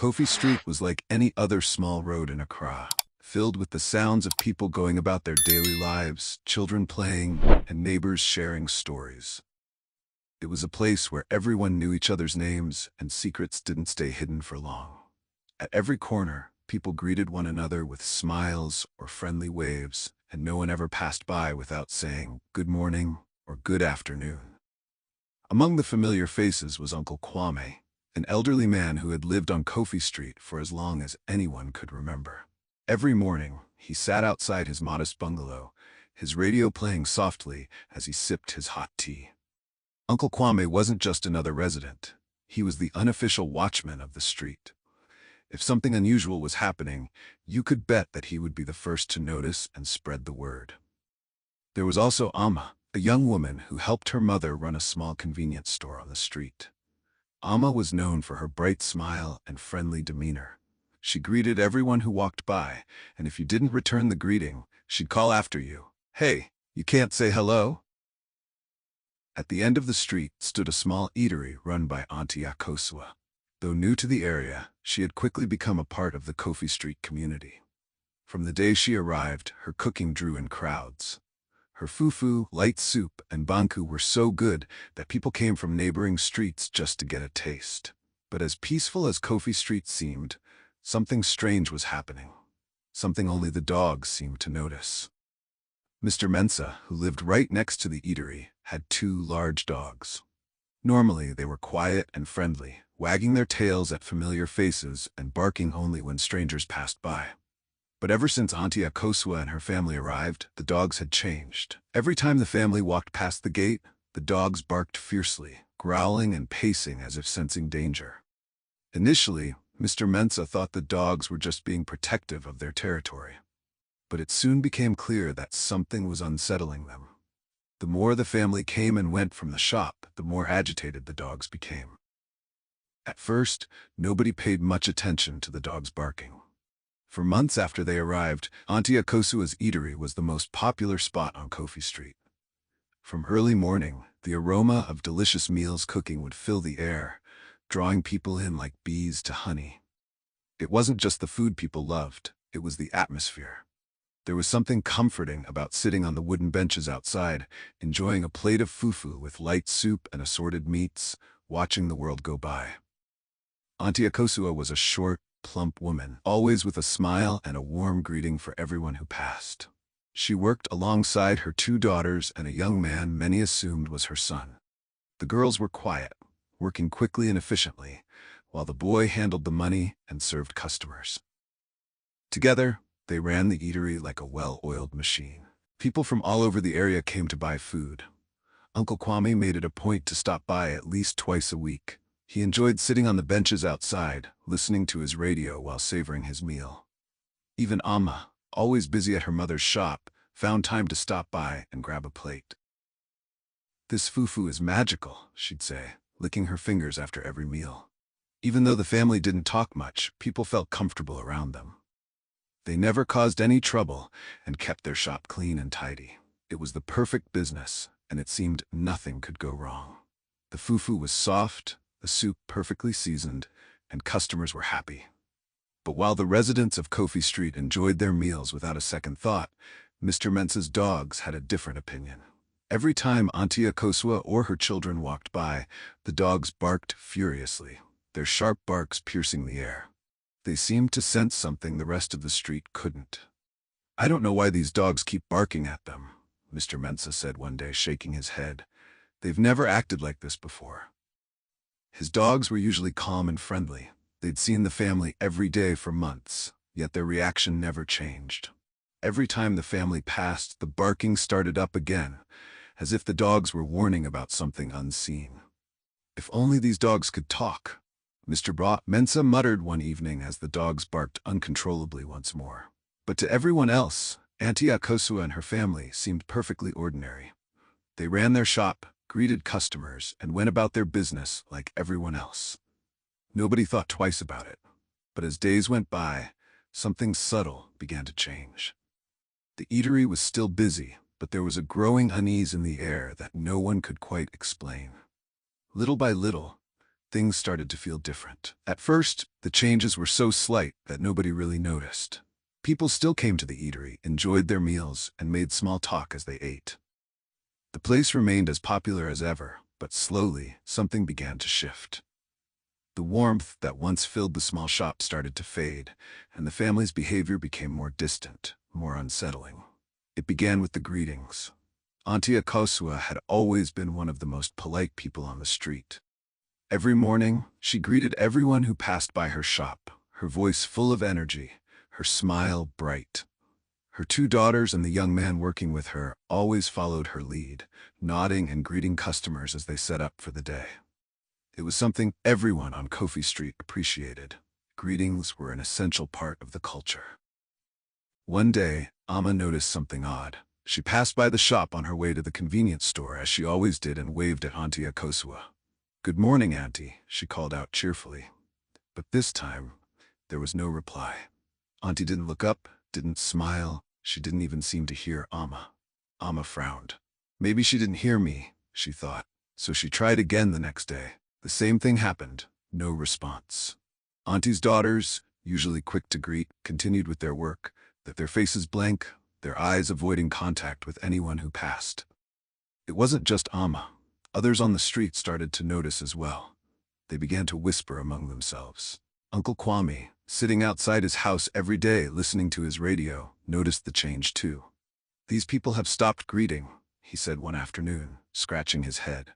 Kofi Street was like any other small road in Accra, filled with the sounds of people going about their daily lives, children playing, and neighbors sharing stories. It was a place where everyone knew each other's names and secrets didn't stay hidden for long. At every corner, people greeted one another with smiles or friendly waves, and no one ever passed by without saying good morning or good afternoon. Among the familiar faces was Uncle Kwame, an elderly man who had lived on Kofi Street for as long as anyone could remember. Every morning, he sat outside his modest bungalow, his radio playing softly as he sipped his hot tea. Uncle Kwame wasn't just another resident. He was the unofficial watchman of the street. If something unusual was happening, you could bet that he would be the first to notice and spread the word. There was also Amma, a young woman who helped her mother run a small convenience store on the street. Amma was known for her bright smile and friendly demeanor. She greeted everyone who walked by, and if you didn't return the greeting, she'd call after you. "Hey, you can't say hello?" At the end of the street stood a small eatery run by Auntie Akosua. Though new to the area, she had quickly become a part of the Kofi Street community. From the day she arrived, her cooking drew in crowds. Her fufu, light soup, and banku were so good that people came from neighboring streets just to get a taste. But as peaceful as Kofi Street seemed, something strange was happening. Something only the dogs seemed to notice. Mr. Mensah, who lived right next to the eatery, had two large dogs. Normally, they were quiet and friendly, wagging their tails at familiar faces and barking only when strangers passed by. But ever since Auntie Akosua and her family arrived, the dogs had changed. Every time the family walked past the gate, the dogs barked fiercely, growling and pacing as if sensing danger. Initially, Mr. Mensah thought the dogs were just being protective of their territory. But it soon became clear that something was unsettling them. The more the family came and went from the shop, the more agitated the dogs became. At first, nobody paid much attention to the dogs barking. For months after they arrived, Auntie Akosua's eatery was the most popular spot on Kofi Street. From early morning, the aroma of delicious meals cooking would fill the air, drawing people in like bees to honey. It wasn't just the food people loved, it was the atmosphere. There was something comforting about sitting on the wooden benches outside, enjoying a plate of fufu with light soup and assorted meats, watching the world go by. Auntie Akosua was a short, plump woman, always with a smile and a warm greeting for everyone who passed. She worked alongside her two daughters and a young man many assumed was her son. The girls were quiet, working quickly and efficiently, while the boy handled the money and served customers. Together, they ran the eatery like a well-oiled machine. People from all over the area came to buy food. Uncle Kwame made it a point to stop by at least twice a week. He enjoyed sitting on the benches outside, listening to his radio while savoring his meal. Even Amma, always busy at her mother's shop, found time to stop by and grab a plate. "This fufu is magical," she'd say, licking her fingers after every meal. Even though the family didn't talk much, people felt comfortable around them. They never caused any trouble and kept their shop clean and tidy. It was the perfect business, and it seemed nothing could go wrong. The fufu was soft, the soup perfectly seasoned, and customers were happy. But while the residents of Kofi Street enjoyed their meals without a second thought, Mr. Mensah's dogs had a different opinion. Every time Auntie Akosua or her children walked by, the dogs barked furiously, their sharp barks piercing the air. They seemed to sense something the rest of the street couldn't. "I don't know why these dogs keep barking at them," Mr. Mensah said one day, shaking his head. "They've never acted like this before." His dogs were usually calm and friendly. They'd seen the family every day for months, yet their reaction never changed. Every time the family passed, the barking started up again, as if the dogs were warning about something unseen. "If only these dogs could talk," Mr. Mensah muttered one evening as the dogs barked uncontrollably once more. But to everyone else, Auntie Akosua and her family seemed perfectly ordinary. They ran their shop, greeted customers, and went about their business like everyone else. Nobody thought twice about it. But as days went by, something subtle began to change. The eatery was still busy, but there was a growing unease in the air that no one could quite explain. Little by little, things started to feel different. At first, the changes were so slight that nobody really noticed. People still came to the eatery, enjoyed their meals, and made small talk as they ate. The place remained as popular as ever, but slowly, something began to shift. The warmth that once filled the small shop started to fade, and the family's behavior became more distant, more unsettling. It began with the greetings. Auntie Akosua had always been one of the most polite people on the street. Every morning, she greeted everyone who passed by her shop, her voice full of energy, her smile bright. Her two daughters and the young man working with her always followed her lead, nodding and greeting customers as they set up for the day. It was something everyone on Kofi Street appreciated. Greetings were an essential part of the culture. One day, Amma noticed something odd. She passed by the shop on her way to the convenience store as she always did and waved at Auntie Akosua. "Good morning, Auntie," she called out cheerfully. But this time, there was no reply. Auntie didn't look up, didn't smile. She didn't even seem to hear Amma. Amma frowned. Maybe she didn't hear me, she thought. So she tried again the next day. The same thing happened. No response. Auntie's daughters, usually quick to greet, continued with their work, their faces blank, their eyes avoiding contact with anyone who passed. It wasn't just Amma. Others on the street started to notice as well. They began to whisper among themselves. Uncle Kwame, sitting outside his house every day listening to his radio, noticed the change too. "These people have stopped greeting," he said one afternoon, scratching his head.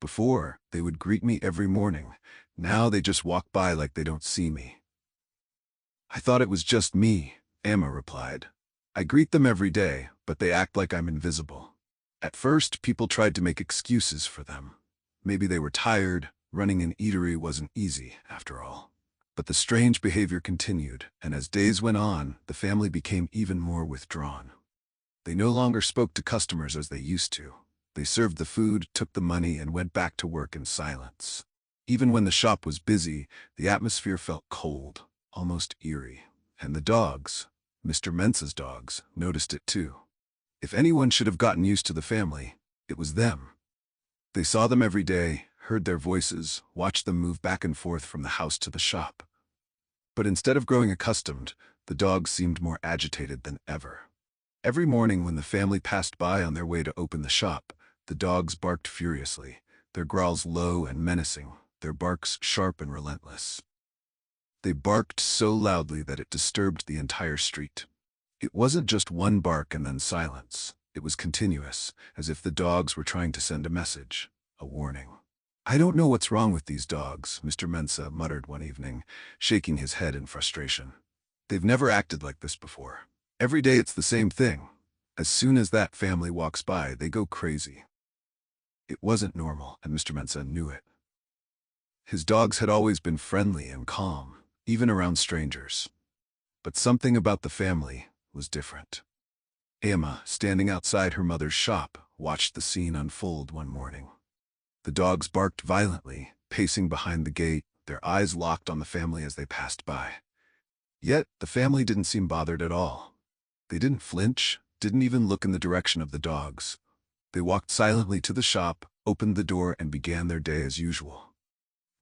"Before, they would greet me every morning. Now they just walk by like they don't see me." "I thought it was just me," Amma replied. "I greet them every day, but they act like I'm invisible." At first, people tried to make excuses for them. Maybe they were tired. Running an eatery wasn't easy, after all. But the strange behavior continued, and as days went on, the family became even more withdrawn. They no longer spoke to customers as they used to. They served the food, took the money, and went back to work in silence. Even when the shop was busy, the atmosphere felt cold, almost eerie. And the dogs, Mr. Mensah's dogs, noticed it too. If anyone should have gotten used to the family, it was them. They saw them every day, heard their voices, watched them move back and forth from the house to the shop. But instead of growing accustomed, the dogs seemed more agitated than ever. Every morning when the family passed by on their way to open the shop, the dogs barked furiously, their growls low and menacing, their barks sharp and relentless. They barked so loudly that it disturbed the entire street. It wasn't just one bark and then silence. It was continuous, as if the dogs were trying to send a message, a warning. "I don't know what's wrong with these dogs," Mr. Mensah muttered one evening, shaking his head in frustration. "They've never acted like this before. Every day it's the same thing. As soon as that family walks by, they go crazy." It wasn't normal, and Mr. Mensah knew it. His dogs had always been friendly and calm, even around strangers. But something about the family was different. Amma, standing outside her mother's shop, watched the scene unfold one morning. The dogs barked violently, pacing behind the gate, their eyes locked on the family as they passed by. Yet, the family didn't seem bothered at all. They didn't flinch, didn't even look in the direction of the dogs. They walked silently to the shop, opened the door, and began their day as usual.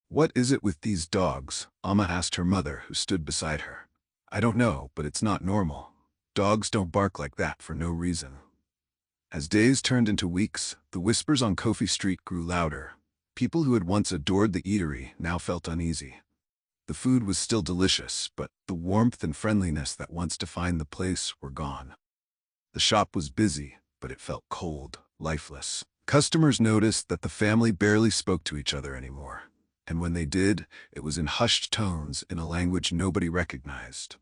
"What is it with these dogs?" Amma asked her mother, who stood beside her. "I don't know, but it's not normal. Dogs don't bark like that for no reason." As days turned into weeks, the whispers on Kofi Street grew louder. People who had once adored the eatery now felt uneasy. The food was still delicious, but the warmth and friendliness that once defined the place were gone. The shop was busy, but it felt cold, lifeless. Customers noticed that the family barely spoke to each other anymore. And when they did, it was in hushed tones in a language nobody recognized.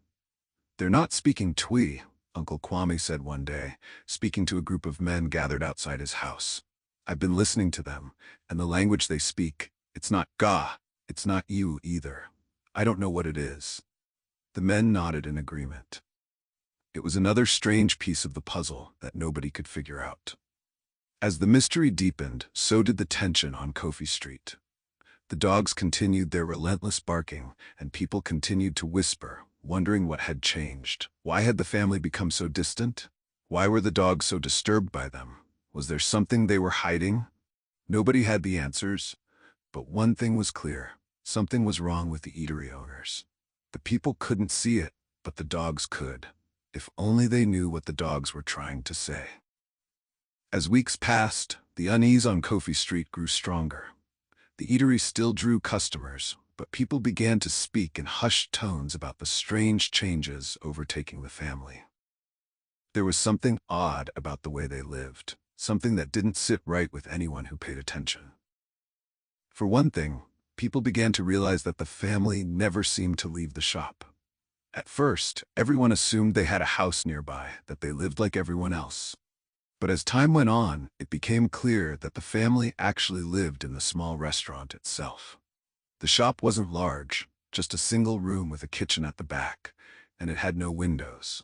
"They're not speaking Twi," Uncle Kwame said one day, speaking to a group of men gathered outside his house. "I've been listening to them, and the language they speak, it's not Ga, it's not you either. I don't know what it is." The men nodded in agreement. It was another strange piece of the puzzle that nobody could figure out. As the mystery deepened, so did the tension on Kofi Street. The dogs continued their relentless barking, and people continued to whisper, wondering what had changed. Why had the family become so distant? Why were the dogs so disturbed by them? Was there something they were hiding? Nobody had the answers, But one thing was clear. Something was wrong with the eatery owners. The people couldn't see it, but the dogs could. If only they knew what the dogs were trying to say. As weeks passed, the unease on Kofi Street grew stronger. The eatery still drew customers, but people began to speak in hushed tones about the strange changes overtaking the family. There was something odd about the way they lived, something that didn't sit right with anyone who paid attention. For one thing, people began to realize that the family never seemed to leave the shop. At first, everyone assumed they had a house nearby, that they lived like everyone else. But as time went on, it became clear that the family actually lived in the small restaurant itself. The shop wasn't large, just a single room with a kitchen at the back, and it had no windows.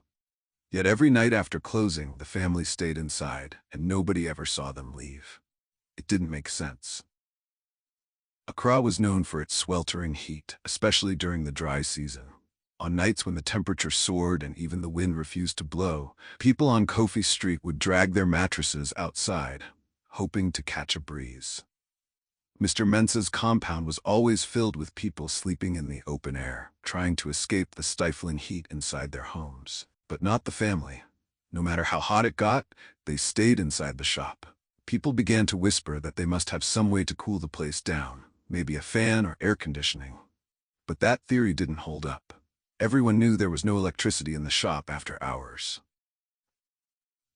Yet every night after closing, the family stayed inside, and nobody ever saw them leave. It didn't make sense. Accra was known for its sweltering heat, especially during the dry season. On nights when the temperature soared and even the wind refused to blow, people on Kofi Street would drag their mattresses outside, hoping to catch a breeze. Mr. Mensah's compound was always filled with people sleeping in the open air, trying to escape the stifling heat inside their homes. But not the family. No matter how hot it got, they stayed inside the shop. People began to whisper that they must have some way to cool the place down, maybe a fan or air conditioning. But that theory didn't hold up. Everyone knew there was no electricity in the shop after hours.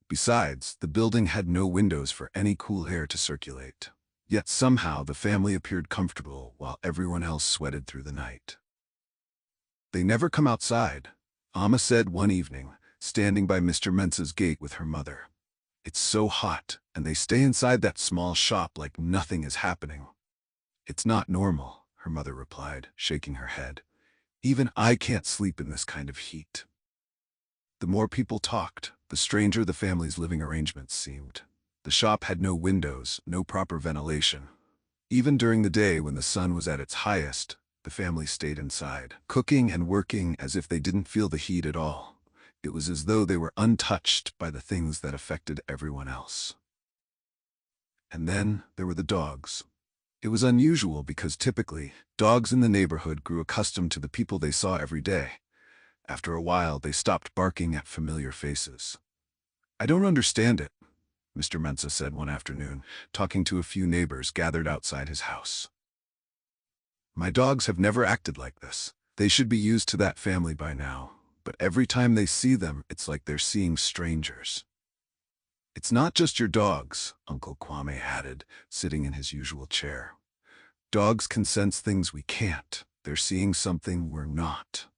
Besides, the building had no windows for any cool air to circulate. Yet somehow the family appeared comfortable while everyone else sweated through the night. "They never come outside," Amma said one evening, standing by Mr. Mensah's gate with her mother. "It's so hot, and they stay inside that small shop like nothing is happening." "It's not normal," her mother replied, shaking her head. "Even I can't sleep in this kind of heat." The more people talked, the stranger the family's living arrangements seemed. The shop had no windows, no proper ventilation. Even during the day when the sun was at its highest, the family stayed inside, cooking and working as if they didn't feel the heat at all. It was as though they were untouched by the things that affected everyone else. And then there were the dogs. It was unusual because typically, dogs in the neighborhood grew accustomed to the people they saw every day. After a while, they stopped barking at familiar faces. "I don't understand it," Mr. Mensah said one afternoon, talking to a few neighbors gathered outside his house. "My dogs have never acted like this. They should be used to that family by now, but every time they see them, it's like they're seeing strangers." "It's not just your dogs," Uncle Kwame added, sitting in his usual chair. "Dogs can sense things we can't. They're seeing something we're not."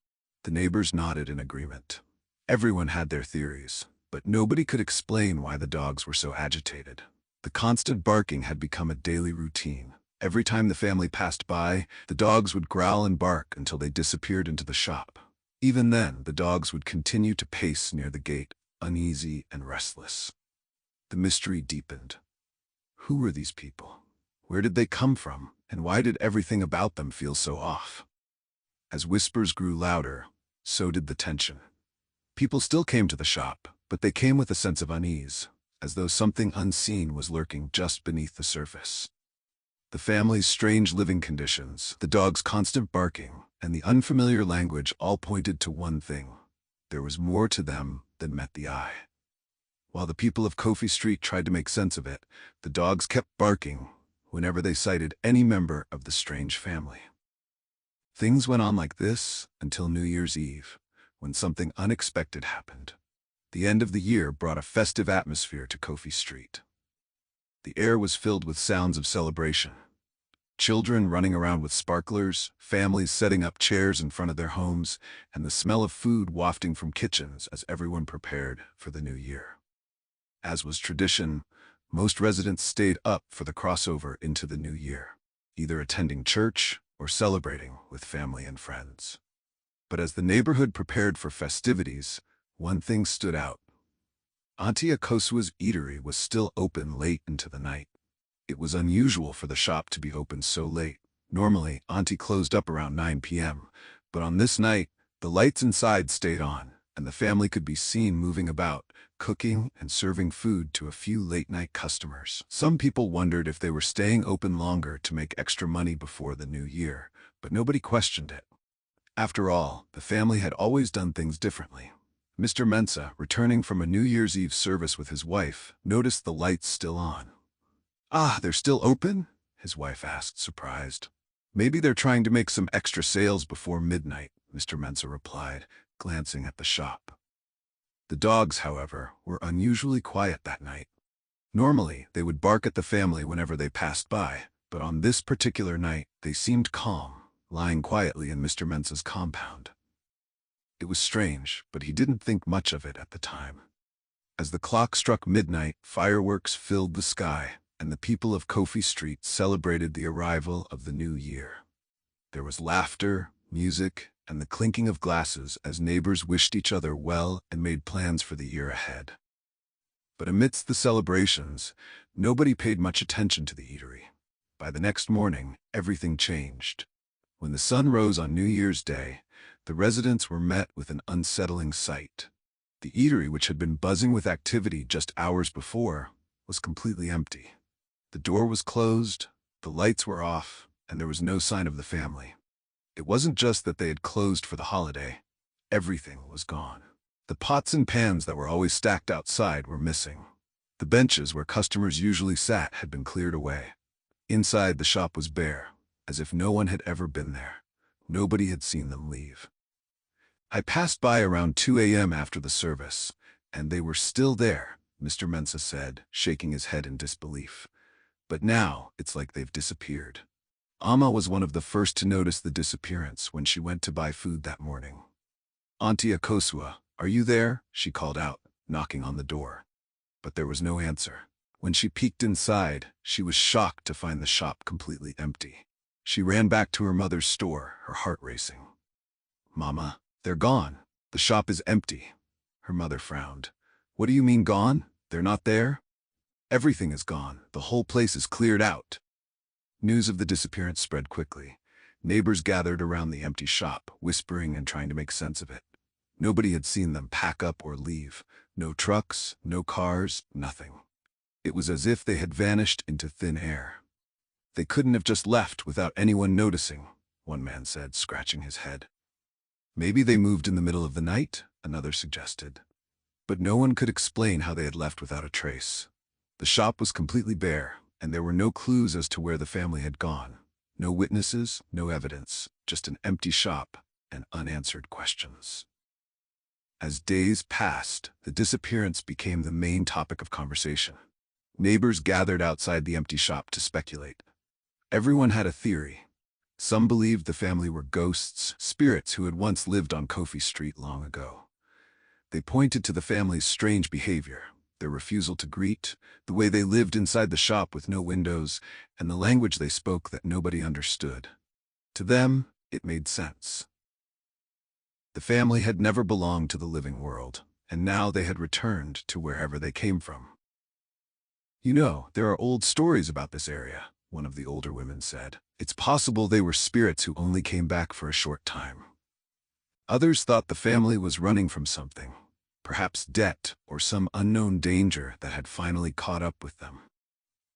The neighbors nodded in agreement. Everyone had their theories, but nobody could explain why the dogs were so agitated. The constant barking had become a daily routine. Every time the family passed by, the dogs would growl and bark until they disappeared into the shop. Even then, the dogs would continue to pace near the gate, uneasy and restless. The mystery deepened. Who were these people? Where did they come from? And why did everything about them feel so off? As whispers grew louder, so did the tension. People still came to the shop, but they came with a sense of unease, as though something unseen was lurking just beneath the surface. The family's strange living conditions, the dog's constant barking, and the unfamiliar language all pointed to one thing. There was more to them than met the eye. While the people of Kofi Street tried to make sense of it, the dogs kept barking whenever they sighted any member of the strange family. Things went on like this until New Year's Eve, when something unexpected happened. The end of the year brought a festive atmosphere to Kofi Street. The air was filled with sounds of celebration. Children running around with sparklers, families setting up chairs in front of their homes, and the smell of food wafting from kitchens as everyone prepared for the new year. As was tradition, most residents stayed up for the crossover into the new year, either attending church or celebrating with family and friends. But as the neighborhood prepared for festivities, one thing stood out. Auntie Akoswa's eatery was still open late into the night. It was unusual for the shop to be open so late. Normally, Auntie closed up around 9 p.m., but on this night, the lights inside stayed on, and the family could be seen moving about, cooking and serving food to a few late-night customers. Some people wondered if they were staying open longer to make extra money before the new year, but nobody questioned it. After all, the family had always done things differently. Mr. Mensah, returning from a New Year's Eve service with his wife, noticed the lights still on. "Ah, they're still open?" his wife asked, surprised. "Maybe they're trying to make some extra sales before midnight," Mr. Mensah replied, glancing at the shop. The dogs, however, were unusually quiet that night. Normally, they would bark at the family whenever they passed by, but on this particular night, they seemed calm, lying quietly in Mr. Mensah's compound. It was strange, but he didn't think much of it at the time. As the clock struck midnight, fireworks filled the sky, and the people of Kofi Street celebrated the arrival of the new year. There was laughter, music, and the clinking of glasses as neighbors wished each other well and made plans for the year ahead. But amidst the celebrations, nobody paid much attention to the eatery. By the next morning, everything changed. When the sun rose on New Year's Day, the residents were met with an unsettling sight. The eatery, which had been buzzing with activity just hours before, was completely empty. The door was closed, the lights were off, and there was no sign of the family. It wasn't just that they had closed for the holiday. Everything was gone. The pots and pans that were always stacked outside were missing. The benches where customers usually sat had been cleared away. Inside, the shop was bare, as if no one had ever been there. Nobody had seen them leave. "I passed by around 2 a.m. after the service, and they were still there," Mr. Mensah said, shaking his head in disbelief. "But now, it's like they've disappeared." Amma was one of the first to notice the disappearance when she went to buy food that morning. "Auntie Akosua, are you there?" she called out, knocking on the door. But there was no answer. When she peeked inside, she was shocked to find the shop completely empty. She ran back to her mother's store, her heart racing. "Mama, they're gone. The shop is empty." Her mother frowned. "What do you mean gone? They're not there?" "Everything is gone. The whole place is cleared out." News of the disappearance spread quickly. Neighbors gathered around the empty shop, whispering and trying to make sense of it. Nobody had seen them pack up or leave. No trucks, no cars, nothing. It was as if they had vanished into thin air. "They couldn't have just left without anyone noticing," one man said, scratching his head. "Maybe they moved in the middle of the night," another suggested. But no one could explain how they had left without a trace. The shop was completely bare, and there were no clues as to where the family had gone. No witnesses, no evidence, just an empty shop and unanswered questions. As days passed, the disappearance became the main topic of conversation. Neighbors gathered outside the empty shop to speculate. Everyone had a theory. Some believed the family were ghosts, spirits who had once lived on Kofi Street long ago. They pointed to the family's strange behavior, their refusal to greet, the way they lived inside the shop with no windows, and the language they spoke that nobody understood. To them, it made sense. The family had never belonged to the living world, and now they had returned to wherever they came from. "You know, there are old stories about this area," one of the older women said. "It's possible they were spirits who only came back for a short time." Others thought the family was running from something, perhaps debt or some unknown danger that had finally caught up with them.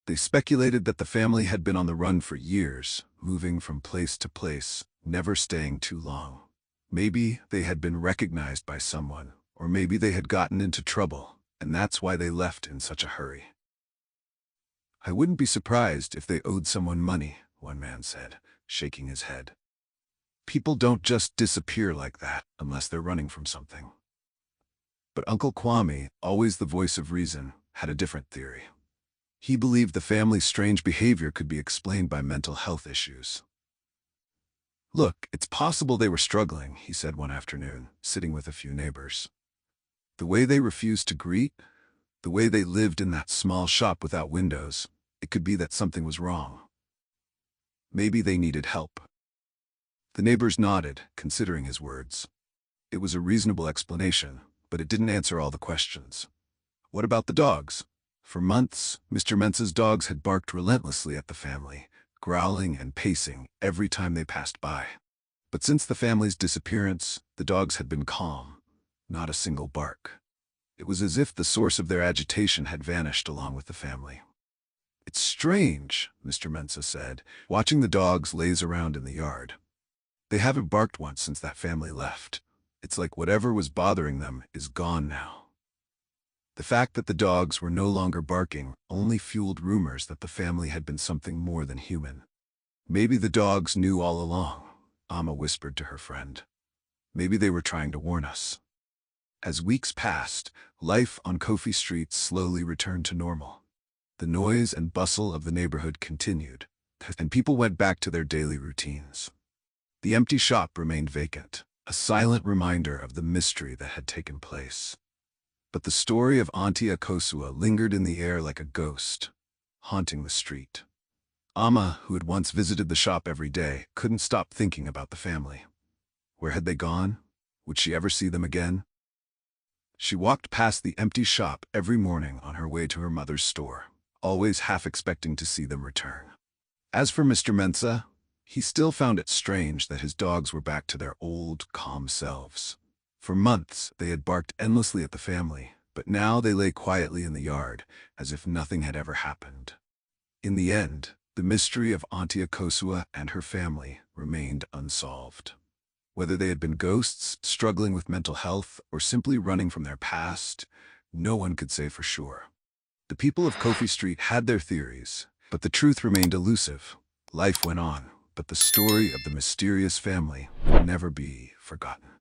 They speculated that the family had been on the run for years, moving from place to place, never staying too long. Maybe they had been recognized by someone, or maybe they had gotten into trouble, and that's why they left in such a hurry. "I wouldn't be surprised if they owed someone money," one man said, shaking his head. "People don't just disappear like that unless they're running from something." But Uncle Kwame, always the voice of reason, had a different theory. He believed the family's strange behavior could be explained by mental health issues. "Look, it's possible they were struggling," he said one afternoon, sitting with a few neighbors. "The way they refused to greet, the way they lived in that small shop without windows, it could be that something was wrong. Maybe they needed help." The neighbors nodded, considering his words. It was a reasonable explanation, but it didn't answer all the questions. What about the dogs? For months, Mr. Mensah's dogs had barked relentlessly at the family, growling and pacing every time they passed by. But since the family's disappearance, the dogs had been calm. Not a single bark. It was as if the source of their agitation had vanished along with the family. "It's strange," Mr. Mensah said, watching the dogs laze around in the yard. "They haven't barked once since that family left. It's like whatever was bothering them is gone now." The fact that the dogs were no longer barking only fueled rumors that the family had been something more than human. "Maybe the dogs knew all along," Amma whispered to her friend. "Maybe they were trying to warn us." As weeks passed, life on Kofi Street slowly returned to normal. The noise and bustle of the neighborhood continued, and people went back to their daily routines. The empty shop remained vacant, a silent reminder of the mystery that had taken place. But the story of Auntie Akosua lingered in the air like a ghost, haunting the street. Amma, who had once visited the shop every day, couldn't stop thinking about the family. Where had they gone? Would she ever see them again? She walked past the empty shop every morning on her way to her mother's store, always half expecting to see them return. As for Mr. Mensah, he still found it strange that his dogs were back to their old, calm selves. For months, they had barked endlessly at the family, but now they lay quietly in the yard, as if nothing had ever happened. In the end, the mystery of Auntie Akosua and her family remained unsolved. Whether they had been ghosts, struggling with mental health, or simply running from their past, no one could say for sure. The people of Kofi Street had their theories, but the truth remained elusive. Life went on, but the story of the mysterious family would never be forgotten.